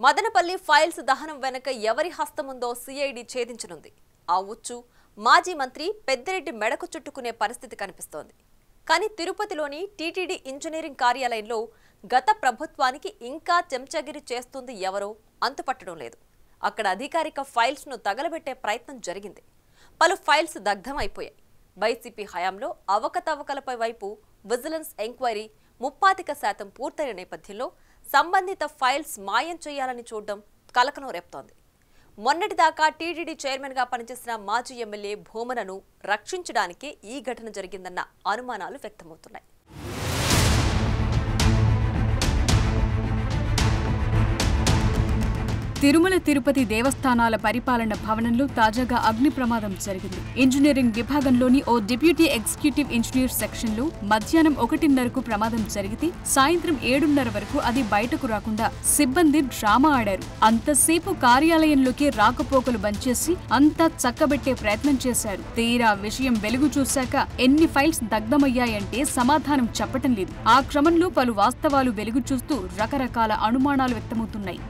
Madanapalle files దహనం వెనక ఎవరి హస్తముందో సిఐడి ఛేదించనుంది. ఆ ఉచ్చు మాజీ మంత్రి పెద్దిరెడ్డి మెడకు చుట్టుకునే పరిస్థితి కనిపిస్తోంది. కానీ తిరుపతిలోని టీటీడీ ఇంజనీరింగ్ కార్యాలయంలో గత ప్రభుత్వానికి ఇంకా చెంచగిరి చేస్తుంది ఎవరో అంతుపట్టడం లేదు. అక్కడ అధికారిక ఫైల్స్ ను తగలబెట్టే ప్రయత్నం జరిగింది. పలు ఫైల్స్ దగ్ధమైపోయాయి. వైసీపీ హయాంలో అవకతవకలపై వైపు విజిలెన్స్ ఎంక్వైరీ 35% పూర్తయిన నేపథ్యంలో సంబంధిత ఫైల్స్ మాయం చేయాలని చూడడం కలకలం రేపుతోంది. మొన్నటిదాకా టీటీడీ చైర్మన్ గా పనిచేసిన మాజీ ఎమ్మెల్యే భూమనను రక్షించడానికే ఈ ఘటన జరిగిందన్న అనుమానాలు వ్యక్తమవుతున్నాయి. తిరుమల తిరుపతి దేవస్థానాల పరిపాలన భవనంలో తాజాగా అగ్ని ప్రమాదం జరిగింది. ఇంజనీరింగ్ విభాగంలోని ఓ డిప్యూటీ ఎగ్జిక్యూటివ్ ఇంజనీర్ సెక్షన్లో మధ్యాహ్నం 1:30కు ప్రమాదం జరిగితే సాయంత్రం 7:30 వరకు అది బయటకు రాకుండా సిబ్బంది డ్రామా ఆడారు. అంతసేపు కార్యాలయంలోకి రాకపోకలు బంద్ చేసి అంతా చక్కబెట్టే ప్రయత్నం చేశారు. తీరా విషయం వెలుగు చూశాక ఎన్ని ఫైల్స్ దగ్ధమయ్యాయంటే సమాధానం చెప్పటం లేదు. ఆ క్రమంలో పలు వాస్తవాలు వెలుగు చూస్తూ రకరకాల అనుమానాలు వ్యక్తమవుతున్నాయి.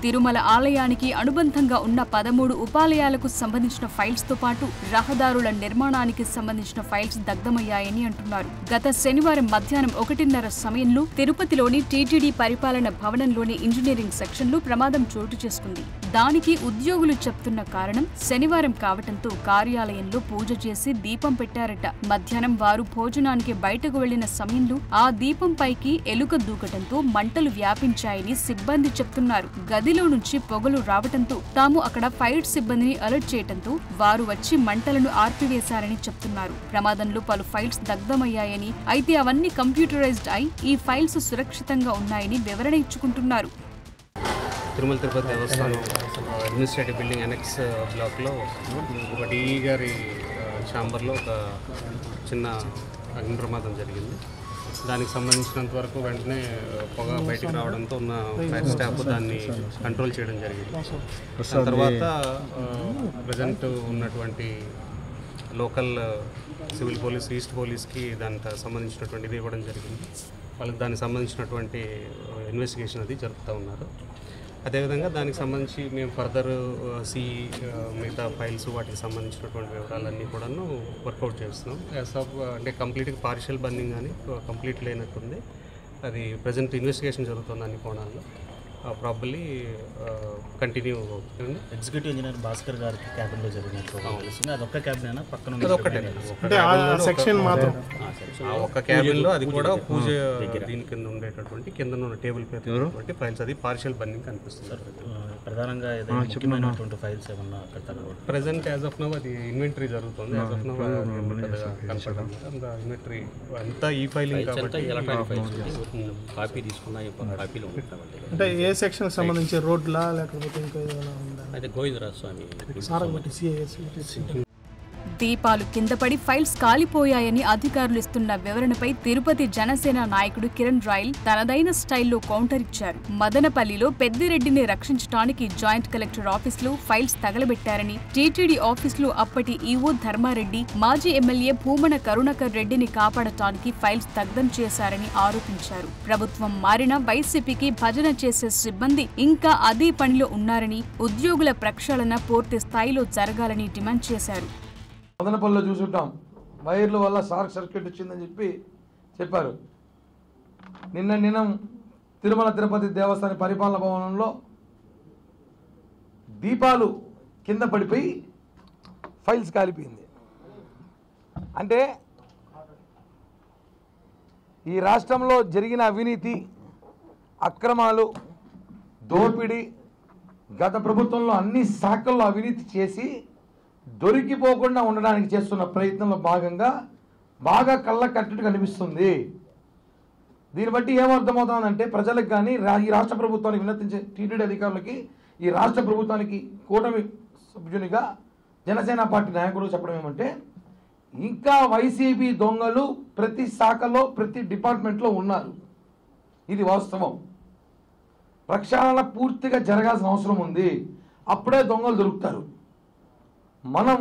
తిరుమల ఆలయానికి అనుబంధంగా ఉన్న 13 ఉపాలయాలకు సంబంధించిన ఫైల్స్ తో పాటు రహదారుల నిర్మాణానికి సంబంధించిన ఫైల్స్ దగ్ధమయ్యాయని అంటున్నారు. గత శనివారం మధ్యాహ్నం 1:30 సమయంలో తిరుపతిలోని టీటీడీ పరిపాలన భవనంలోని ఇంజనీరింగ్ సెక్షన్లో ప్రమాదం చోటు చేసుకుంది. దానికి ఉద్యోగులు చెప్తున్న కారణం శనివారం కావటంతో కార్యాలయంలో పూజ చేసి దీపం పెట్టారట. మధ్యాహ్నం వారు భోజనానికి బయటకు వెళ్లిన సమయంలో ఆ దీపం పైకి ఎలుక దూకటంతో మంటలు వ్యాపించాయని సిబ్బంది చెప్తున్నారు. గదిలో నుంచి పొగలు రావటంతో తాము అక్కడ ఫైర్ సిబ్బందిని అలర్ట్ చేయటంతో వారు వచ్చి మంటలను ఆర్పివేశారని చెప్తున్నారు. ప్రమాదంలో పలు ఫైల్స్ దగ్ధమయ్యాయని, అయితే అవన్నీ కంప్యూటరైజ్డ్ అయి ఈ ఫైల్స్ సురక్షితంగా ఉన్నాయని వివరణ ఇచ్చుకుంటున్నారు. తిరుమల తిరుపతి దేవస్థానం అడ్మినిస్ట్రేటివ్ బిల్డింగ్ ఎనెక్స్ బ్లాక్లో ఒక డిఈ గారి ఛాంబర్లో ఒక చిన్న అగ్ని ప్రమాదం జరిగింది. దానికి సంబంధించినంత వరకు వెంటనే పొగ బయటకు రావడంతో ఉన్న ఫైర్ స్టాఫ్ దాన్ని కంట్రోల్ చేయడం జరిగింది. ఆ తర్వాత ప్రజెంట్ ఉన్నటువంటి లోకల్ సివిల్ పోలీస్, ఈస్ట్ పోలీస్కి దానికి సంబంధించినటువంటి ఇది ఇవ్వడం జరిగింది. వాళ్ళకి దానికి సంబంధించినటువంటి ఇన్వెస్టిగేషన్ అది జరుపుతూ ఉన్నారు. అదేవిధంగా దానికి సంబంధించి మేము ఫర్దర్ మిగతా ఫైల్స్ వాటికి సంబంధించినటువంటి వివరాలన్నీ కూడాను వర్కౌట్ చేస్తున్నాం. అంటే కంప్లీట్గా పార్షియల్ బర్నింగ్ అని కంప్లీట్ లేనట్టుంది. అది ప్రజెంట్ ఇన్వెస్టిగేషన్ జరుగుతుంది అన్ని కోణాల్లో. ప్రాబబ్లీ కంటిన్యూ అవుతుంది. ఎగ్జిక్యూటివ్ ఇంజనీర్ భాస్కర్ గారికి క్యాబిన్లో జరిగినట్టు అది ఒక్క క్యాబిన్ పక్కన ఒక క్యాబిన్లో అది కూడా పూజ దీని కింద ఉండేటటువంటి కింద ఉన్న టేబుల్ పై ఫైల్స్ అది పార్షియల్ బర్నింగ్ కనిపిస్తుంది. ప్రధానంగా ముఖ్యమైనటువంటి ఫైల్స్ ఏమన్నా ప్రెసెంట్ యాజ్ ఆఫ్ నౌ అది ఇన్వెంటరీ జరుగుతుంది. యాజ్ ఆఫ్ నౌ ఇన్వెంటరీ అంతా ఈ ఫైలింగ్ కాబట్టి కాపీ తీసుకున్నాయి. కాపీలో అంటే ఏ సెక్షన్ సంబంధించి రోడ్లా లేకపోతే ఇంకా ఏదైనా ఉందా? అయితే గోవిందరాజస్వామి దీపాలు కింద పడి ఫైల్స్ కాలిపోయాయని అధికారులు ఇస్తున్న వివరణపై తిరుపతి జనసేన నాయకుడు కిరణ్ రాయల్ తనదైన స్టైల్లో కౌంటర్ ఇచ్చారు. మదనపల్లిలో పెద్దిరెడ్డిని రక్షించడానికి జాయింట్ కలెక్టర్ ఆఫీసులో ఫైల్స్ తగలబెట్టారని, టీటీడీ ఆఫీసులో అప్పటి ఈవో ధర్మారెడ్డి, మాజీ ఎమ్మెల్యే భూమన కరుణాకర్ రెడ్డిని కాపాడటానికి ఫైల్స్ దగ్ధం చేశారని ఆరోపించారు. ప్రభుత్వం మారినా వైసీపీకి భజన చేసే సిబ్బంది ఇంకా అదే పనిలో ఉన్నారని, ఉద్యోగుల ప్రక్షాళన పూర్తి స్థాయిలో జరగాలని డిమాండ్ చేశారు. మదనపల్లిలో చూసుంటాం, వైర్ల వల్ల షార్ట్ సర్క్యూట్ వచ్చిందని చెప్పారు. నిన్న తిరుమల తిరుపతి దేవస్థాన పరిపాలన భవనంలో దీపాలు కింద పడిపోయి ఫైల్స్ కాలిపోయింది. అంటే ఈ రాష్ట్రంలో జరిగిన అవినీతి, అక్రమాలు, దోపిడీ, గత ప్రభుత్వంలో అన్ని శాఖల్లో అవినీతి చేసి దొరికిపోకుండా ఉండడానికి చేస్తున్న ప్రయత్నంలో భాగంగా బాగా కళ్ళ కట్టడి కనిపిస్తుంది. దీన్ని బట్టి ఏమర్థమవుతుందంటే ప్రజలకు కానీ ఈ రాష్ట్ర ప్రభుత్వానికి విన్నతించే టీటీడీ అధికారులకి, ఈ రాష్ట్ర ప్రభుత్వానికి కూటమి సభ్యునిగా జనసేన పార్టీ నాయకుడు చెప్పడం ఏమంటే, ఇంకా వైసీపీ దొంగలు ప్రతి శాఖలో ప్రతి డిపార్ట్మెంట్లో ఉన్నారు. ఇది వాస్తవం. ప్రక్షాళన పూర్తిగా జరగాల్సిన అవసరం ఉంది. అప్పుడే దొంగలు దొరుకుతారు. మనం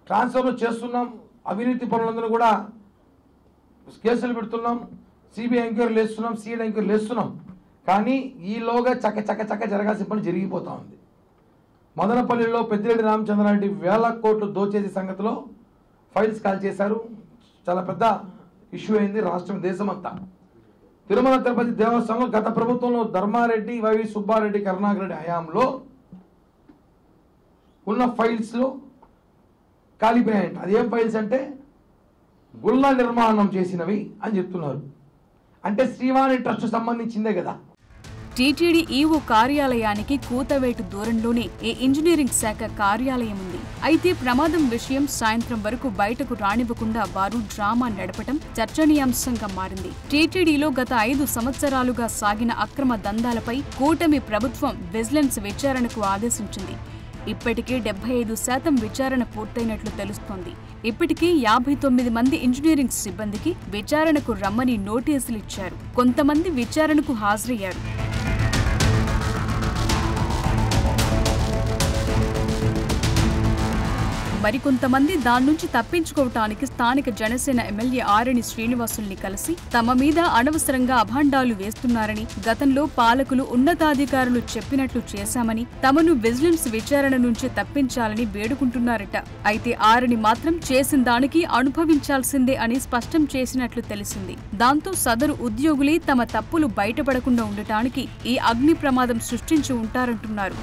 ట్రాన్స్ఫర్లు చేస్తున్నాం, అవినీతి పనులందరూ కూడా కేసులు పెడుతున్నాం, సిబిఐ ఎంక్వైరీలు వేస్తున్నాం, సిఐడి ఎంక్వైరీలు వేస్తున్నాం. కానీ ఈలోగా చక్క జరగాల్సిన పని జరిగిపోతూ ఉంది. మదనపల్లిలో పెద్దిరెడ్డి రామచంద్రారెడ్డి వేల కోట్లు దోచేసే సంగతిలో ఫైల్స్ కాల్ చేశారు. చాలా పెద్ద ఇష్యూ అయింది రాష్ట్రం, దేశమంతా. తిరుమల తిరుపతి దేవస్థానంలో గత ప్రభుత్వంలో ధర్మారెడ్డి, వైవి సుబ్బారెడ్డి, కరుణాకరెడ్డి హయాంలో ఉన్న ఫైల్స్లో కాలిపోయాయంట. అదేం ఫైల్స్ అంటే గుళ్ళ నిర్మాణం చేసినవి అని చెప్తున్నారు. అంటే శ్రీవాణి ట్రస్ట్ సంబంధించిందే కదా. టీటీడీ ఈవో కార్యాలయానికి కూతవేటు దూరంలోనే ఈ ఇంజనీరింగ్ శాఖ కార్యాలయం ఉంది. అయితే ప్రమాదం విషయం సాయంత్రం వరకు బయటకు రానివ్వకుండా వారు డ్రామా నడపటం చర్చనీయాంశంగా మారింది. టీటీడీలో గత 5 సంవత్సరాలుగా సాగిన అక్రమ దందాలపై కూటమి ప్రభుత్వం విజిలెన్స్ విచారణకు ఆదేశించింది. ఇప్పటికే 75% విచారణ పూర్తయినట్లు తెలుస్తోంది. ఇప్పటికీ 59 మంది ఇంజనీరింగ్ సిబ్బందికి విచారణకు రమ్మని నోటీసులు ఇచ్చారు. కొంతమంది విచారణకు హాజరయ్యారు. మరికొంతమంది దాని నుంచి తప్పించుకోవటానికి స్థానిక జనసేన ఎమ్మెల్యే ఆరణి శ్రీనివాసుల్ని కలిసి తమ మీద అనవసరంగా అభాండాలు వేస్తున్నారని, గతంలో పాలకులు ఉన్నతాధికారులు చెప్పినట్లు చేశామని, తమను విజిలెన్స్ విచారణ నుంచి తప్పించాలని వేడుకుంటున్నారట. అయితే ఆరణి మాత్రం చేసిన దానికి అనుభవించాల్సిందే అని స్పష్టం చేసినట్లు తెలిసింది. దాంతో సదరు ఉద్యోగులే తమ తప్పులు బయటపడకుండా ఉండటానికి ఈ అగ్ని ప్రమాదం సృష్టించి ఉంటారంటున్నారు.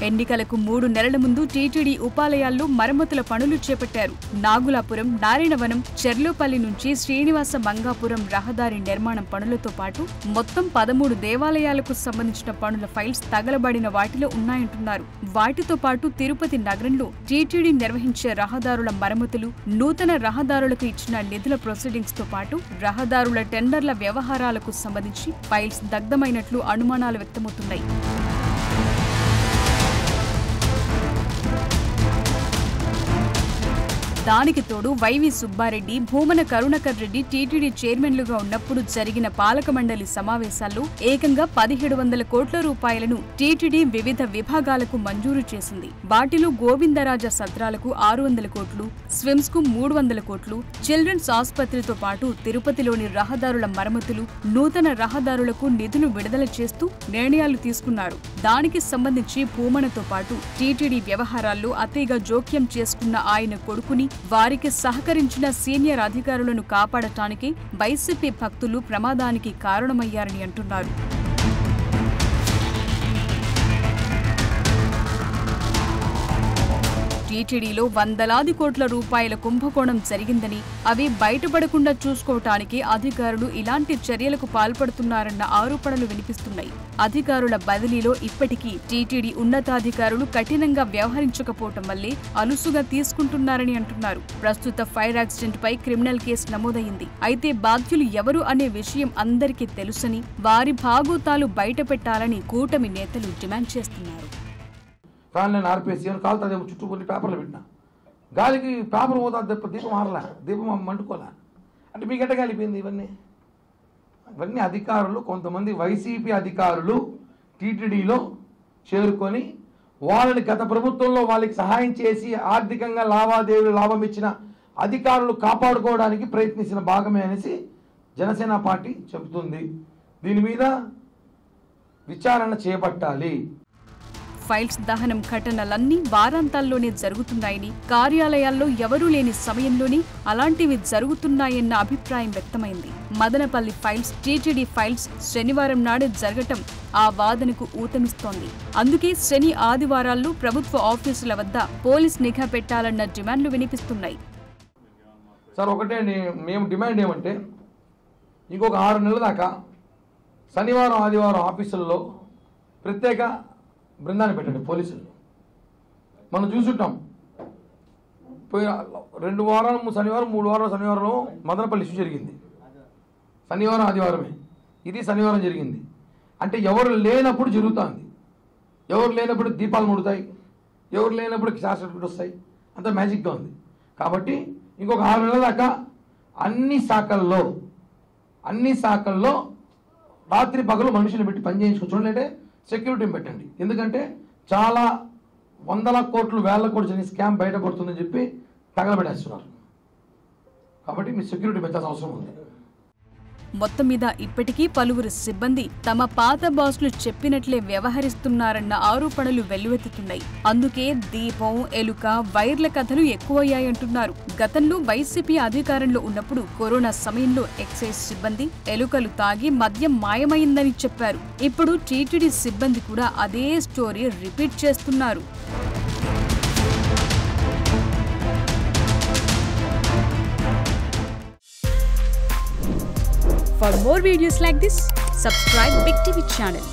ఎన్నికలకు 3 నెలల ముందు టీటీడీ ఉపాలయాల్లో మరమ్మతుల పనులు చేపట్టారు. నాగులాపురం, నారాయణవనం, చెర్లోపల్లి నుంచి శ్రీనివాస మంగాపురం రహదారి నిర్మాణం పనులతో పాటు మొత్తం 13 దేవాలయాలకు సంబంధించిన పనుల ఫైల్స్ తగలబడిన వాటిలో ఉన్నాయంటున్నారు. వాటితో పాటు తిరుపతి నగరంలో టీటీడీ నిర్వహించే రహదారుల మరమ్మతులు, నూతన రహదారులకు ఇచ్చిన నిధుల ప్రొసీడింగ్స్ తో పాటు రహదారుల టెండర్ల వ్యవహారాలకు సంబంధించి ఫైల్స్ దగ్ధమైనట్లు అనుమానాలు వ్యక్తమవుతున్నాయి. దానికి తోడు వైవి సుబ్బారెడ్డి, భూమన కరుణాకర్ రెడ్డి టీటీడీ చైర్మన్లుగా ఉన్నప్పుడు జరిగిన పాలక మండలి సమావేశాల్లో ఏకంగా 1700 కోట్ల రూపాయలను టీటీడీ వివిధ విభాగాలకు మంజూరు చేసింది. వాటిలో గోవిందరాజ సత్రాలకు 600 కోట్లు, స్విమ్స్ కు 300 కోట్లు, చిల్డ్రన్స్ ఆసుపత్రితో పాటు తిరుపతిలోని రహదారుల మరమ్మతులు, నూతన రహదారులకు నిధులు విడుదల చేస్తూ నిర్ణయాలు తీసుకున్నారు. దానికి సంబంధించి భూమనతో పాటు టీటీడీ వ్యవహారాల్లో అతిగా జోక్యం చేసుకున్న ఆయన కొడుకుని, వారికి సహకరించిన సీనియర్ అధికారులను కాపాడటానికి వైసీపీ భక్తులు ప్రమాదానికి కారణమయ్యారని అంటున్నారు. టీటీడీలో వందలాది కోట్ల రూపాయల కుంభకోణం జరిగిందని, అవి బయటపడకుండా చూసుకోవటానికి అధికారులు ఇలాంటి చర్యలకు పాల్పడుతున్నారన్న ఆరోపణలు వినిపిస్తున్నాయి. అధికారుల బదిలీలో ఇప్పటికీ టీటీడీ ఉన్నతాధికారులు కఠినంగా వ్యవహరించకపోవటం వల్లే అలుసుగా తీసుకుంటున్నారని అంటున్నారు. ప్రస్తుత ఫైర్ యాక్సిడెంట్ పై క్రిమినల్ కేసు నమోదైంది. అయితే బాధ్యులు ఎవరు అనే విషయం అందరికీ తెలుసని, వారి భాగోతాలు బయటపెట్టాలని కూటమి నేతలు డిమాండ్ చేస్తున్నారు. ఫ్యాన్ నేను ఆర్పేసి కాలుతుందేమో చుట్టూ కొన్ని పేపర్లు పెట్టినా, గాలికి పేపర్ పోతా దీపం మారలా, దీపం మండుకోలే అంటే మీకు ఎట్ట కాలిపోయింది? ఇవన్నీ అధికారులు, కొంతమంది వైసీపీ అధికారులు టీటీడీలో చేరుకొని వాళ్ళని గత ప్రభుత్వంలో వాళ్ళకి సహాయం చేసి ఆర్థికంగా లావాదేవీలు లాభం ఇచ్చిన అధికారులు కాపాడుకోవడానికి ప్రయత్నించిన భాగమే అనేసి జనసేన పార్టీ చెబుతుంది. దీని మీద విచారణ చేపట్టాలి. ఫైల్స్ దహనం ఘటనలన్నీ వారాంతాల్లోనే జరుగుతున్నాయని, కార్యాలయాల్లో ఎవరూ లేని సమయంలోనే అలాంటివి జరుగుతున్నాయన్న అభిప్రాయం వ్యక్తమైంది. మదనపల్లి ఫైల్స్, టీటీడీ ఫైల్స్ శనివారం నాడు జరగటం ఆ వాదనకు ఊతమిస్తోంది. అందుకే శని, ఆదివారాల్లో ప్రభుత్వ ఆఫీసుల వద్ద పోలీస్ నిఘా పెట్టాలన్న డిమాండ్లు వినిపిస్తున్నాయి. సార్ ఒకటే మేము డిమాండ్ ఏమంటే, ఇంకొక 6 నెలల దాకా శనివారం, ఆదివారం ఆఫీసుల్లో ప్రత్యేక బృందాన్ని పెట్టండి పోలీసులు. మనం చూసుంటాం, 2 వారాలు శనివారం, 3 వారాలు శనివారంలో మదనపల్లి ఇష్యూ జరిగింది. శనివారం, ఆదివారమే ఇది శనివారం జరిగింది. అంటే ఎవరు లేనప్పుడు జరుగుతుంది. ఎవరు లేనప్పుడు దీపాలు ముడుతాయి, ఎవరు లేనప్పుడు షార్ట్ సర్క్యూట్ వస్తాయి. అంత మ్యాజిక్గా ఉంది. కాబట్టి ఇంకొక 6 నెలల దాకా అన్ని శాఖల్లో రాత్రి పగలు మనుషులు పెట్టి పని చేయించుకో. చూడండి, సెక్యూరిటీని పెట్టండి. ఎందుకంటే చాలా వందల కోట్లు వేల కోట్లు జరిగిన స్కామ్ బయటపడుతుందని చెప్పి తగలబెట్టేస్తున్నారు. కాబట్టి మీ సెక్యూరిటీ పెంచాల్సిన అవసరం ఉంది. మొత్తం మీద ఇప్పటికీ పలువురు సిబ్బంది తమ పాత బాస్లు చెప్పినట్లే వ్యవహరిస్తున్నారన్న ఆరోపణలు వెల్లువెత్తుతున్నాయి. అందుకే దీపం, ఎలుక, వైర్ల కథలు ఎక్కువయ్యాయంటున్నారు. గతంలో వైసీపీ అధికారంలో ఉన్నప్పుడు కరోనా సమయంలో ఎక్సైజ్ సిబ్బంది ఎలుకలు తాగి మద్యం మాయమైందని చెప్పారు. ఇప్పుడు టీటీడీ సిబ్బంది కూడా అదే స్టోరీ రిపీట్ చేస్తున్నారు. For more videos like this, subscribe Big TV channel.